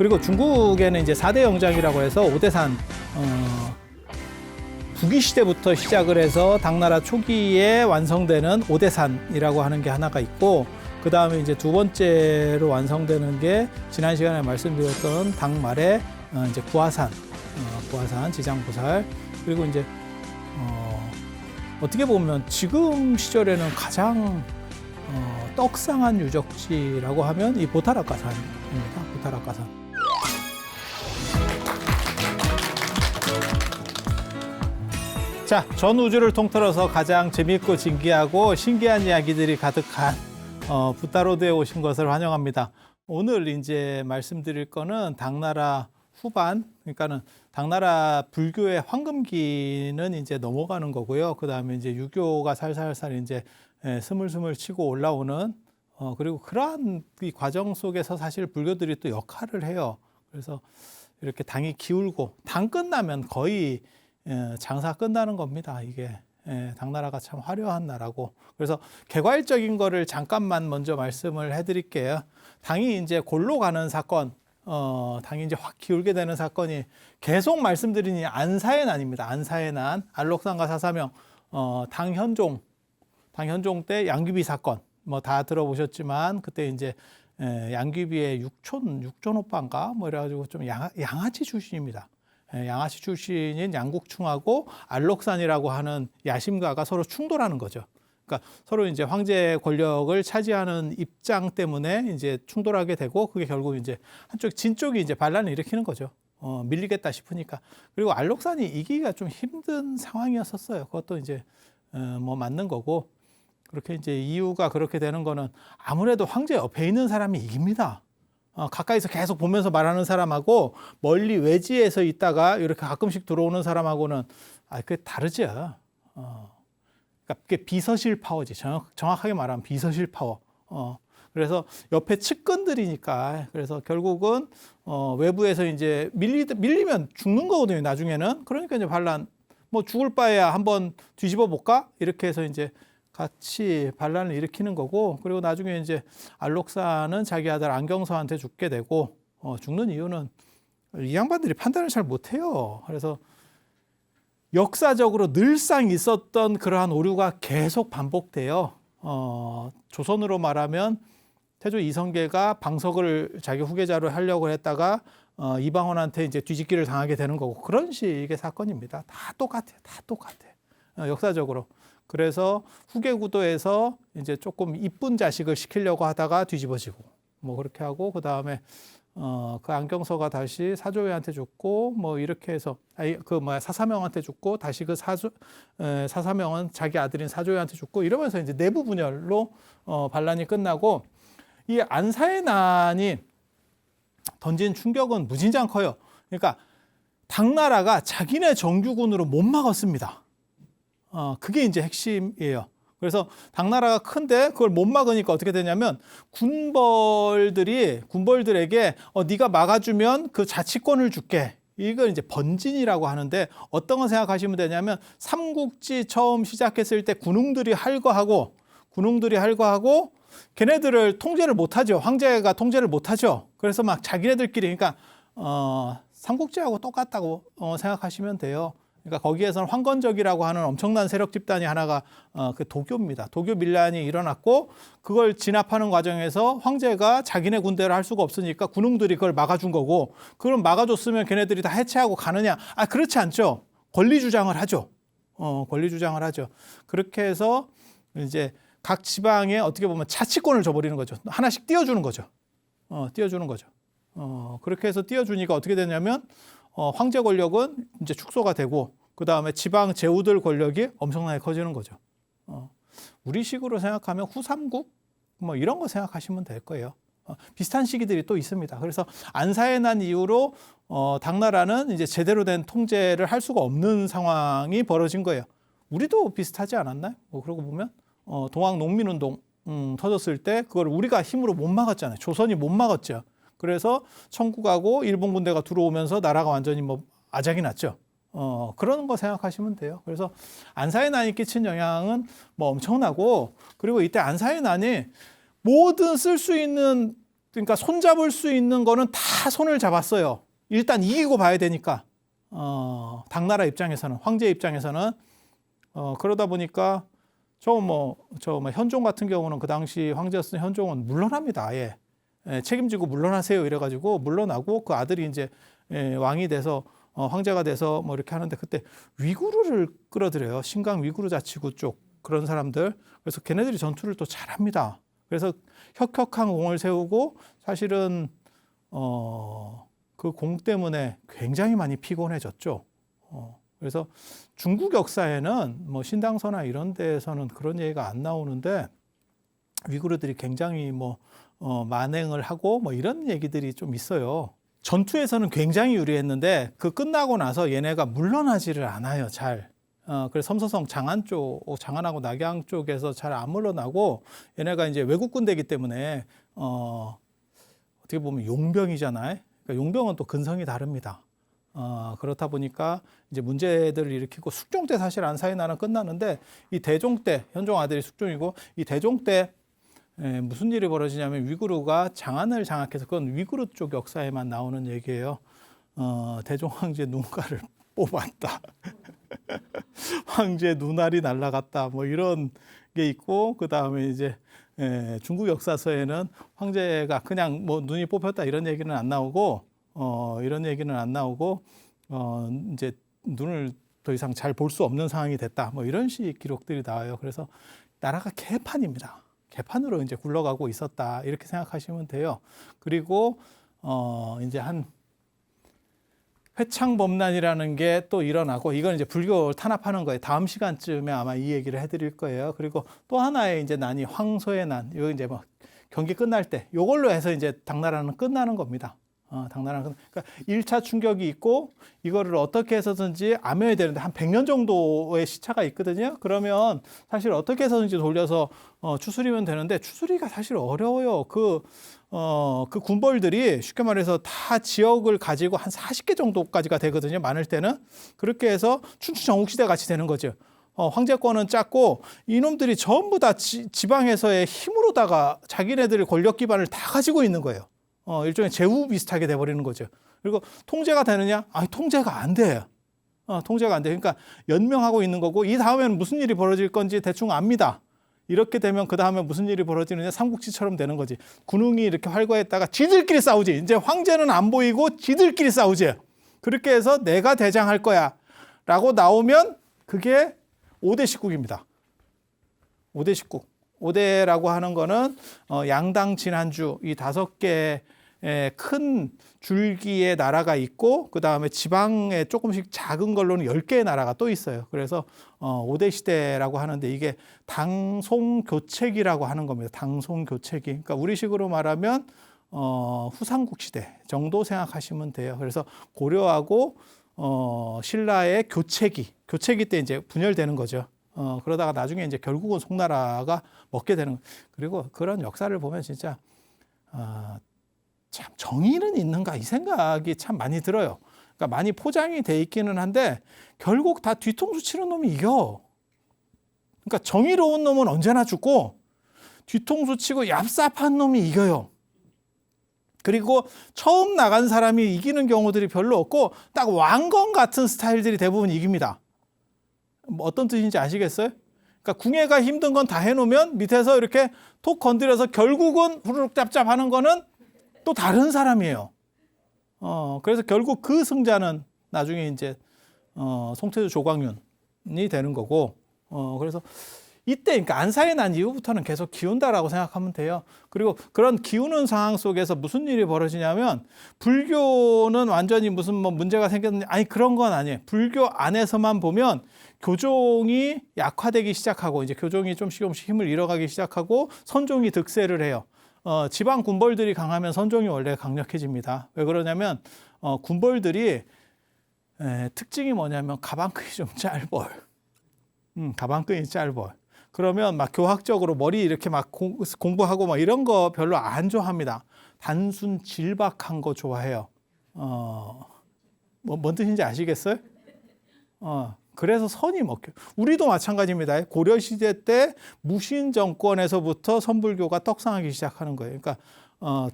그리고 중국에는 이제 4대 영장이라고 해서 오대산 북위 시대부터 시작을 해서 당나라 초기에 완성되는 오대산이라고 하는 게 하나가 있고, 그 다음에 이제 두 번째로 완성되는 게 지난 시간에 말씀드렸던 당말의 이제 구화산, 구화산 지장보살. 그리고 이제 어떻게 보면 지금 시절에는 가장 떡상한 유적지라고 하면 이 보타락가산입니다. 보타락가산. 자, 전 우주를 통틀어서 가장 재미있고 진기하고 신기한 이야기들이 가득한 붓다로드에 오신 것을 환영합니다. 오늘 이제 말씀드릴 거는 당나라 후반, 그러니까는 당나라 불교의 황금기는 이제 넘어가는 거고요. 그 다음에 이제 유교가 살살살 이제 스물스물 치고 올라오는 그리고 그러한 이 과정 속에서 사실 불교들이 또 역할을 해요. 그래서 이렇게 당이 기울고 당 끝나면 거의 장사 끝나는 겁니다. 이게 당나라가 참 화려한 나라고. 그래서 개괄적인 거를 잠깐만 먼저 말씀을 해드릴게요. 당이 이제 골로 가는 사건, 당이 이제 확 기울게 되는 사건이 계속 말씀드린 안사의 난입니다. 안사의 난, 알록산과 사사명, 당현종 때 양귀비 사건, 뭐 다 들어보셨지만 그때 이제 양귀비의 육촌 오빠인가 뭐 이래가지고 좀 양아치 출신입니다. 양아치 출신인 양국충하고 알록산이라고 하는 야심가가 서로 충돌하는 거죠. 그러니까 서로 이제 황제 권력을 차지하는 입장 때문에 이제 충돌하게 되고, 그게 결국 이제 한쪽 진 쪽이 이제 반란을 일으키는 거죠. 밀리겠다 싶으니까. 그리고 알록산이 이기기가 좀 힘든 상황이었었어요. 그것도 이제 뭐 맞는 거고. 그렇게 이제 이유가 그렇게 되는 거는 아무래도 황제 옆에 있는 사람이 이깁니다. 가까이서 계속 보면서 말하는 사람하고 멀리 외지에서 있다가 이렇게 가끔씩 들어오는 사람하고는 그게 다르죠. 그러니까 그게 비서실 파워지. 정확하게 말하면 비서실 파워. 그래서 옆에 측근들이니까. 그래서 결국은 외부에서 이제 밀리면 죽는 거거든요. 나중에는. 그러니까 이제 반란, 뭐 죽을 바에야 한번 뒤집어 볼까? 이렇게 해서 이제 같이 반란을 일으키는 거고, 그리고 나중에 이제 알록산은 자기 아들 안경서한테 죽게 되고, 죽는 이유는 이 양반들이 판단을 잘 못해요. 그래서 역사적으로 늘상 있었던 그러한 오류가 계속 반복돼요. 조선으로 말하면 태조 이성계가 방석을 자기 후계자로 하려고 했다가 이방원한테 이제 뒤집기를 당하게 되는 거고, 그런 식의 사건입니다. 다 똑같아요. 다 똑같아. 역사적으로. 그래서 후계 구도에서 이제 조금 이쁜 자식을 시키려고 하다가 뒤집어지고, 뭐 그렇게 하고, 그 다음에 그 안경서가 다시 사조회한테 죽고, 뭐 이렇게 해서 사사명한테 죽고, 다시 그 사사명은 자기 아들인 사조회한테 죽고, 이러면서 이제 내부 분열로 반란이 끝나고, 이 안사의 난이 던진 충격은 무진장 커요. 그러니까 당나라가 자기네 정규군으로 못 막았습니다. 그게 이제 핵심이에요. 그래서 당나라가 큰데 그걸 못 막으니까 어떻게 되냐면 군벌들에게 네가 막아주면 그 자치권을 줄게. 이걸 이제 번진이라고 하는데, 어떤 거 생각하시면 되냐면 삼국지 처음 시작했을 때 군웅들이 할거하고 걔네들을 통제를 못하죠. 황제가 통제를 못하죠. 그래서 막 자기네들끼리, 그러니까 삼국지하고 똑같다고 생각하시면 돼요. 그러니까 거기에서는 황건적이라고 하는 엄청난 세력 집단이 하나가 그 도교입니다. 도교 밀란이 일어났고, 그걸 진압하는 과정에서 황제가 자기네 군대를 할 수가 없으니까 군웅들이 그걸 막아준 거고, 그걸 막아줬으면 걔네들이 다 해체하고 가느냐? 그렇지 않죠. 권리 주장을 하죠. 권리 주장을 하죠. 그렇게 해서 이제 각 지방에 어떻게 보면 자치권을 줘버리는 거죠. 하나씩 띄워주는 거죠. 띄워주는 거죠. 그렇게 해서 띄워주니까 어떻게 되냐면 황제 권력은 이제 축소가 되고, 그 다음에 지방 제후들 권력이 엄청나게 커지는 거죠. 우리식으로 생각하면 후삼국 뭐 이런 거 생각하시면 될 거예요. 비슷한 시기들이 또 있습니다. 그래서 안사의 난 이후로 당나라는 이제 제대로 된 통제를 할 수가 없는 상황이 벌어진 거예요. 우리도 비슷하지 않았나요? 그러고 보면 동학 농민운동 터졌을 때 그걸 우리가 힘으로 못 막았잖아요. 조선이 못 막았죠. 그래서 청국하고 일본 군대가 들어오면서 나라가 완전히 뭐 아작이 났죠. 그런 거 생각하시면 돼요. 그래서 안사의 난이 끼친 영향은 뭐 엄청나고, 그리고 이때 안사의 난이 모든 쓸 수 있는 그러니까 손잡을 수 있는 거는 다 손을 잡았어요. 일단 이기고 봐야 되니까. 당나라 입장에서는, 황제 입장에서는. 그러다 보니까 현종 같은 경우는 그 당시 황제였던 현종은 물러납니다. 아예. 책임지고 물러나세요 이래가지고 물러나고 그 아들이 이제 왕이 돼서 황제가 돼서 뭐 이렇게 하는데 그때 위구르를 끌어들여요. 신강 위구르 자치구 쪽 그런 사람들. 그래서 걔네들이 전투를 또 잘합니다. 그래서 혁혁한 공을 세우고 사실은 그 공 때문에 굉장히 많이 피곤해졌죠. 그래서 중국 역사에는 뭐 신당서나 이런 데에서는 그런 얘기가 안 나오는데 위구르들이 굉장히 만행을 하고 뭐 이런 얘기들이 좀 있어요. 전투에서는 굉장히 유리했는데 그 끝나고 나서 얘네가 물러나지를 않아요. 잘. 그래서 섬서성 장안하고 낙양 쪽에서 잘 안 물러나고 얘네가 이제 외국 군대이기 때문에 어떻게 보면 용병이잖아요. 그러니까 용병은 또 근성이 다릅니다. 그렇다 보니까 이제 문제들을 일으키고 숙종 때 사실 안사이나는 끝나는데 이 대종 때 현종 아들이 숙종이고 이 대종 때 무슨 일이 벌어지냐면 위구르가 장안을 장악해서 그건 위구르 쪽 역사에만 나오는 얘기예요. 대종 황제 눈가를 뽑았다. 황제 눈알이 날아갔다. 뭐 이런 게 있고 그 다음에 이제 중국 역사서에는 황제가 그냥 뭐 눈이 뽑혔다 이런 얘기는 안 나오고 이제 눈을 더 이상 잘 볼 수 없는 상황이 됐다. 뭐 이런 식 기록들이 나와요. 그래서 나라가 개판입니다. 개판으로 이제 굴러가고 있었다. 이렇게 생각하시면 돼요. 그리고 이제 한 회창범란이라는 게 또 일어나고 이건 이제 불교를 탄압하는 거예요. 다음 시간쯤에 아마 이 얘기를 해드릴 거예요. 그리고 또 하나의 이제 난이 황소의 난. 이거 이제 뭐 경기 끝날 때 이걸로 해서 이제 당나라는 끝나는 겁니다. 당나라는 그러니까 1차 충격이 있고 이거를 어떻게 해서든지 암해야 되는데 한 100년 정도의 시차가 있거든요. 그러면 사실 어떻게 해서든지 돌려서 추스리면 되는데 추스리기가 사실 어려워요. 그 군벌들이 쉽게 말해서 다 지역을 가지고 한 40개 정도까지가 되거든요. 많을 때는. 그렇게 해서 춘추전국시대 같이 되는 거죠. 황제권은 작고 이놈들이 전부 다 지방에서의 힘으로다가 자기네들의 권력 기반을 다 가지고 있는 거예요. 일종의 제후 비슷하게 돼버리는 거죠. 그리고 통제가 되느냐? 아니, 통제가 안 돼요. 통제가 안 돼. 그러니까 연명하고 있는 거고 이 다음에는 무슨 일이 벌어질 건지 대충 압니다. 이렇게 되면 그 다음에 무슨 일이 벌어지느냐? 삼국지처럼 되는 거지. 군웅이 이렇게 활거했다가 지들끼리 싸우지. 이제 황제는 안 보이고 지들끼리 싸우지. 그렇게 해서 내가 대장할 거야 라고 나오면 그게 5대 십국입니다. 5대 십국. 5대라고 하는 거는 양당 진한주 이 5개의 큰 줄기의 나라가 있고 그 다음에 지방에 조금씩 작은 걸로는 10개의 나라가 또 있어요. 그래서 5대 시대라고 하는데 이게 당송교체기라고 하는 겁니다. 당송교체기. 그러니까 우리식으로 말하면 후삼국 시대 정도 생각하시면 돼요. 그래서 고려하고 신라의 교체기 때 이제 분열되는 거죠. 그러다가 나중에 이제 결국은 송나라가 먹게 되는. 그리고 그런 역사를 보면 진짜 참 정의는 있는가 이 생각이 참 많이 들어요. 그러니까 많이 포장이 돼 있기는 한데 결국 다 뒤통수 치는 놈이 이겨. 그러니까 정의로운 놈은 언제나 죽고 뒤통수 치고 얍삽한 놈이 이겨요. 그리고 처음 나간 사람이 이기는 경우들이 별로 없고 딱 왕건 같은 스타일들이 대부분 이깁니다. 뭐 어떤 뜻인지 아시겠어요? 그러니까 궁예가 힘든 건 다 해놓으면 밑에서 이렇게 톡 건드려서 결국은 후루룩 짭짭 하는 거는 또 다른 사람이에요. 그래서 결국 그 승자는 나중에 이제 송태주 조광윤이 되는 거고 그래서 이때 그러니까 안사에 난 이후부터는 계속 기운다라고 생각하면 돼요. 그리고 그런 기우는 상황 속에서 무슨 일이 벌어지냐면 불교는 완전히 무슨 뭐 문제가 생겼는데 아니 그런 건 아니에요. 불교 안에서만 보면 교종이 약화되기 시작하고 이제 교종이 조금씩 힘을 잃어가기 시작하고 선종이 득세를 해요. 지방 군벌들이 강하면 선종이 원래 강력해집니다. 왜 그러냐면 군벌들이 특징이 뭐냐면 가방끈이 좀 짧아요. 가방끈이 짧아요. 그러면 막 교학적으로 머리 이렇게 막 공부하고 막 이런 거 별로 안 좋아합니다. 단순 질박한 거 좋아해요. 뭔 뜻인지 아시겠어요? 그래서 선이 먹혀요. 우리도 마찬가지입니다. 고려시대 때 무신 정권에서부터 선불교가 떡상하기 시작하는 거예요. 그러니까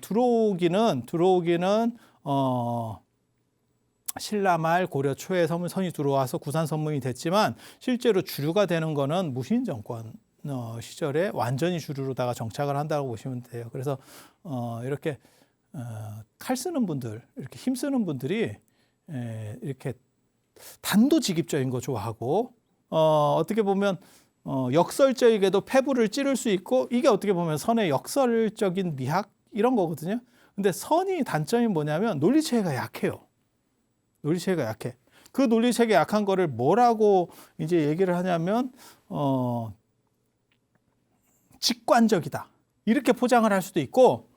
들어오기는 신라 말 고려 초에 선이 들어와서 구산 선문이 됐지만 실제로 주류가 되는 거는 무신 정권 시절에 완전히 주류로다가 정착을 한다고 보시면 돼요. 그래서 이렇게 칼 쓰는 분들, 이렇게 힘 쓰는 분들이 이렇게 단도직입적인 거 좋아하고 어떻게 보면 역설적이게도 패부를 찌를 수 있고 이게 어떻게 보면 선의 역설적인 미학 이런 거거든요. 근데 선이 단점이 뭐냐면 논리체계가 약해요. 논리체계가 약해. 그 논리체계 약한 거를 뭐라고 이제 얘기를 하냐면 직관적이다. 이렇게 포장을 할 수도 있고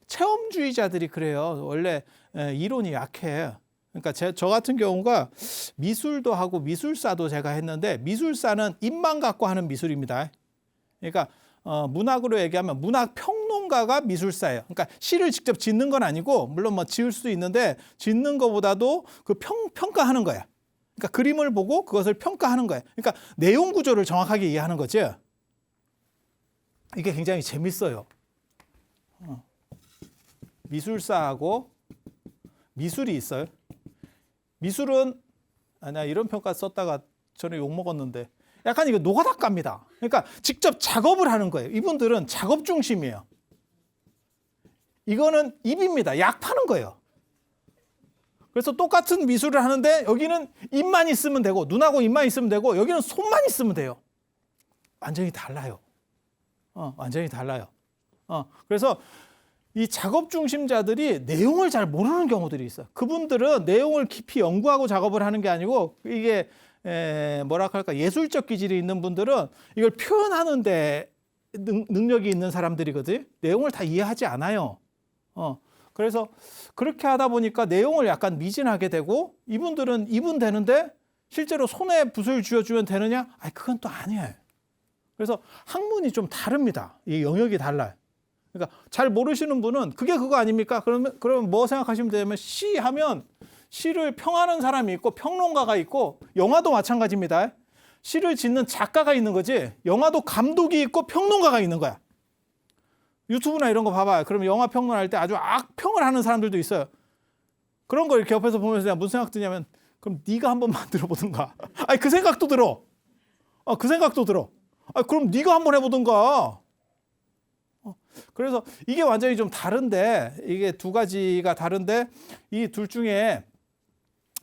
체험주의자들이 그래요. 원래 이론이 약해. 그러니까 저 같은 경우가 미술도 하고 미술사도 제가 했는데 미술사는 입만 갖고 하는 미술입니다. 그러니까 문학으로 얘기하면 문학 평론가가 미술사예요. 그러니까 시를 직접 짓는 건 아니고 물론 뭐 지을 수도 있는데 짓는 것보다도 그 평가하는 거야. 그러니까 그림을 보고 그것을 평가하는 거야. 그러니까 내용 구조를 정확하게 이해하는 거지. 이게 굉장히 재밌어요. 미술사하고 미술이 있어요. 미술은 나 이런 평가 썼다가 전에 욕 먹었는데 약간 이거 노가다갑니다. 그러니까 직접 작업을 하는 거예요. 이분들은 작업 중심이에요. 이거는 입입니다. 약 파는 거예요. 그래서 똑같은 미술을 하는데 여기는 입만 있으면 되고 눈하고 입만 있으면 되고 여기는 손만 있으면 돼요. 완전히 달라요. 완전히 달라요. 그래서 이 작업 중심자들이 내용을 잘 모르는 경우들이 있어요. 그분들은 내용을 깊이 연구하고 작업을 하는 게 아니고 이게 뭐라 할까 예술적 기질이 있는 분들은 이걸 표현하는데 능력이 있는 사람들이거든요. 내용을 다 이해하지 않아요. 그래서 그렇게 하다 보니까 내용을 약간 미진하게 되고 이분들은 입은 되는데 실제로 손에 붓을 쥐어주면 되느냐? 그건 또 아니에요. 그래서 학문이 좀 다릅니다. 이 영역이 달라요. 그러니까 잘 모르시는 분은 그게 그거 아닙니까? 그러면 뭐 생각하시면 되냐면 시 하면 시를 평하는 사람이 있고 평론가가 있고 영화도 마찬가지입니다. 시를 짓는 작가가 있는 거지 영화도 감독이 있고 평론가가 있는 거야. 유튜브나 이런 거 봐봐요. 그러면 영화 평론할 때 아주 악평을 하는 사람들도 있어요. 그런 걸 이렇게 옆에서 보면서 내가 무슨 생각 드냐면 그럼 네가 한번 만들어 보든가. 그 생각도 들어. 그 생각도 들어. 그럼 네가 한번 해보든가. 그래서 이게 완전히 좀 다른데 이게 두 가지가 다른데 이 둘 중에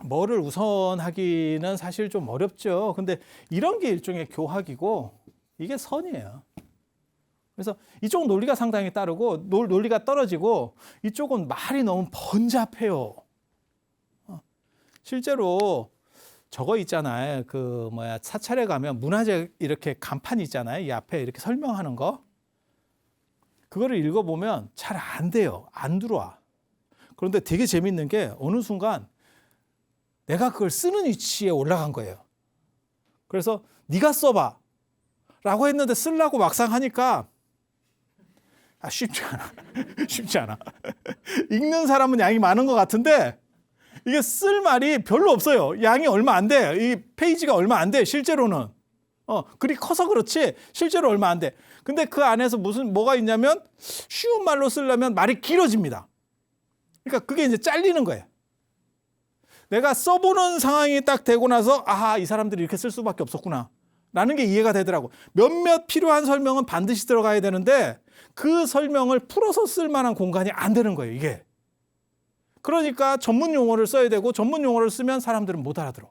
뭐를 우선하기는 사실 좀 어렵죠. 근데 이런 게 일종의 교학이고 이게 선이에요. 그래서 이쪽은 논리가 상당히 따르고 논리가 떨어지고 이쪽은 말이 너무 번잡해요. 실제로 저거 있잖아요. 사찰에 가면 문화재 이렇게 간판 있잖아요. 이 앞에 이렇게 설명하는 거. 그거를 읽어보면 잘 안 돼요. 안 들어와. 그런데 되게 재밌는 게 어느 순간 내가 그걸 쓰는 위치에 올라간 거예요. 그래서 네가 써봐 라고 했는데 쓰려고 막상 하니까 쉽지 않아. 쉽지 않아. 읽는 사람은 양이 많은 것 같은데 이게 쓸 말이 별로 없어요. 양이 얼마 안 돼. 이 페이지가 얼마 안 돼. 실제로는. 글이 커서 그렇지 실제로 얼마 안 돼. 근데 그 안에서 뭐가 있냐면 쉬운 말로 쓰려면 말이 길어집니다. 그러니까 그게 이제 잘리는 거예요. 내가 써보는 상황이 딱 되고 나서 이 사람들이 이렇게 쓸 수밖에 없었구나 라는 게 이해가 되더라고. 몇몇 필요한 설명은 반드시 들어가야 되는데 그 설명을 풀어서 쓸 만한 공간이 안 되는 거예요. 이게. 그러니까 전문 용어를 써야 되고 전문 용어를 쓰면 사람들은 못 알아들어.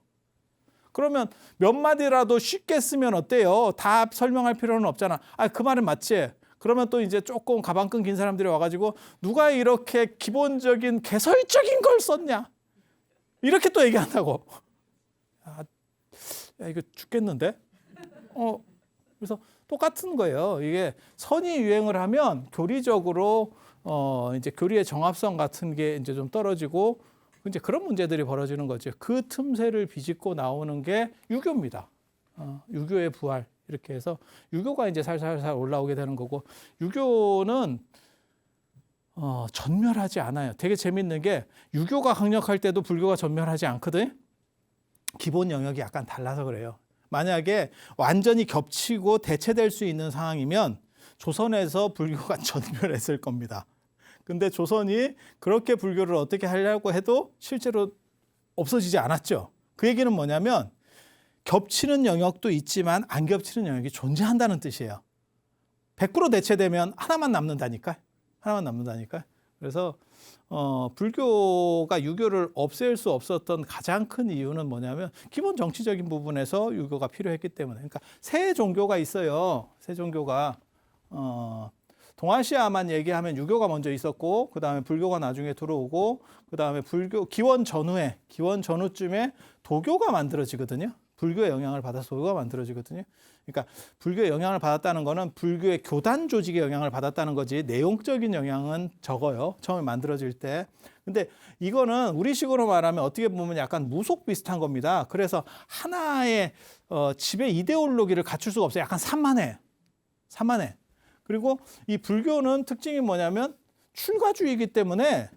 그러면 몇 마디라도 쉽게 쓰면 어때요? 다 설명할 필요는 없잖아. 그 말은 맞지. 그러면 또 이제 조금 가방끈 긴 사람들이 와가지고 누가 이렇게 기본적인 개설적인 걸 썼냐? 이렇게 또 얘기한다고. 이거 죽겠는데? 그래서 똑같은 거예요. 이게 선이 유행을 하면 교리적으로 이제 교리의 정합성 같은 게 이제 좀 떨어지고 이제 그런 문제들이 벌어지는 거죠. 그 틈새를 비집고 나오는 게 유교입니다. 유교의 부활 이렇게 해서 유교가 이제 살살살 올라오게 되는 거고 유교는 전멸하지 않아요. 되게 재밌는 게 유교가 강력할 때도 불교가 전멸하지 않거든. 기본 영역이 약간 달라서 그래요. 만약에 완전히 겹치고 대체될 수 있는 상황이면 조선에서 불교가 전멸했을 겁니다. 근데 조선이 그렇게 불교를 어떻게 하려고 해도 실제로 없어지지 않았죠. 그 얘기는 뭐냐면 겹치는 영역도 있지만 안 겹치는 영역이 존재한다는 뜻이에요. 100% 대체되면 하나만 남는다니까. 하나만 남는다니까. 그래서 불교가 유교를 없앨 수 없었던 가장 큰 이유는 뭐냐면 기본 정치적인 부분에서 유교가 필요했기 때문에. 그러니까 세 종교가 있어요. 세 종교가 동아시아만 얘기하면 유교가 먼저 있었고, 그 다음에 불교가 나중에 들어오고, 그 다음에 불교 기원 전후쯤에 도교가 만들어지거든요. 불교의 영향을 받아서 도교가 만들어지거든요. 그러니까 불교의 영향을 받았다는 거는 불교의 교단 조직의 영향을 받았다는 거지 내용적인 영향은 적어요. 처음에 만들어질 때. 근데 이거는 우리식으로 말하면 어떻게 보면 약간 무속 비슷한 겁니다. 그래서 하나의 지배 이데올로기를 갖출 수가 없어요. 약간 산만해. 그리고 이 불교는 특징이 뭐냐면 출가주의이기 때문에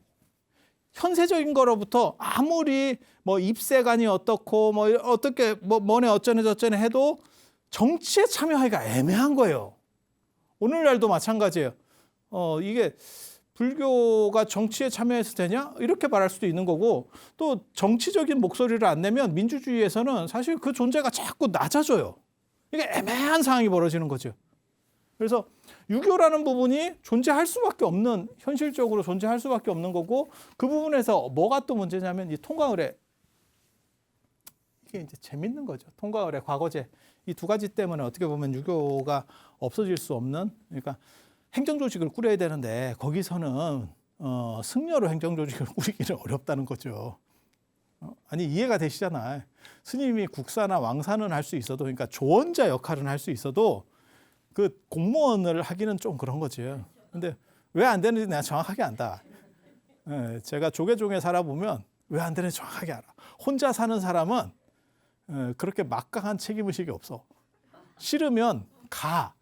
현세적인 거로부터 아무리 뭐 입세관이 어떻고 뭐 어떻게 뭐네 어쩌네 저쩌네 해도 정치에 참여하기가 애매한 거예요. 오늘날도 마찬가지예요. 이게 불교가 정치에 참여해서 되냐? 이렇게 말할 수도 있는 거고, 또 정치적인 목소리를 안 내면 민주주의에서는 사실 그 존재가 자꾸 낮아져요. 이게 애매한 상황이 벌어지는 거죠. 그래서 유교라는 부분이 존재할 수밖에 없는, 현실적으로 존재할 수밖에 없는 거고, 그 부분에서 뭐가 또 문제냐면 이 통과의례. 이게 이제 재밌는 거죠. 통과의례, 과거제. 이 두 가지 때문에 어떻게 보면 유교가 없어질 수 없는, 그러니까 행정조직을 꾸려야 되는데 거기서는 승려로 행정조직을 꾸리기는 어렵다는 거죠. 아니 이해가 되시잖아요. 스님이 국사나 왕사는 할 수 있어도, 그러니까 조언자 역할은 할 수 있어도 그 공무원을 하기는 좀 그런 거죠. 근데 왜 안 되는지 내가 정확하게 안다. 제가 조계종에 살아보면 왜 안 되는지 정확하게 알아. 혼자 사는 사람은 그렇게 막강한 책임의식이 없어. 싫으면 가.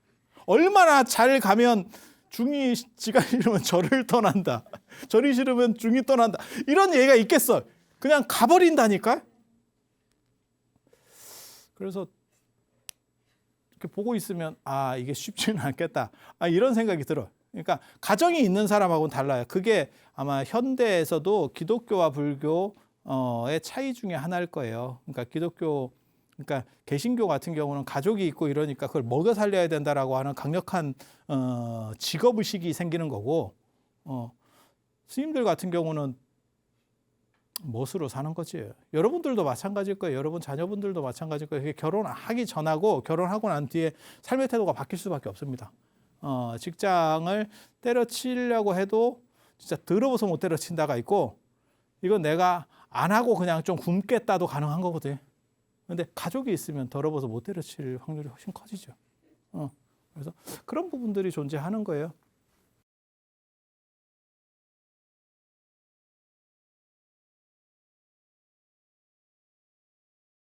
얼마나 잘 가면 중이 지가 싫으면 절을 떠난다. 절이 싫으면 중이 떠난다. 이런 얘기가 있겠어. 그냥 가버린다니까. 그래서 이렇게 보고 있으면 이게 쉽지는 않겠다. 이런 생각이 들어. 그러니까 가정이 있는 사람하고는 달라요. 그게 아마 현대에서도 기독교와 불교의 차이 중에 하나일 거예요. 그러니까 개신교 같은 경우는 가족이 있고 이러니까 그걸 먹여 살려야 된다라고 하는 강력한 직업의식이 생기는 거고, 스님들 같은 경우는 멋으로 사는 거지. 여러분들도 마찬가지일 거예요. 여러분 자녀분들도 마찬가지일 거예요. 결혼하기 전하고 결혼하고 난 뒤에 삶의 태도가 바뀔 수밖에 없습니다. 직장을 때려치려고 해도 진짜 더러워서 못 때려친다가 있고, 이건 내가 안 하고 그냥 좀 굶겠다도 가능한 거거든. 근데 가족이 있으면 더러워서 못 때려칠 확률이 훨씬 커지죠. 그래서 그런 부분들이 존재하는 거예요.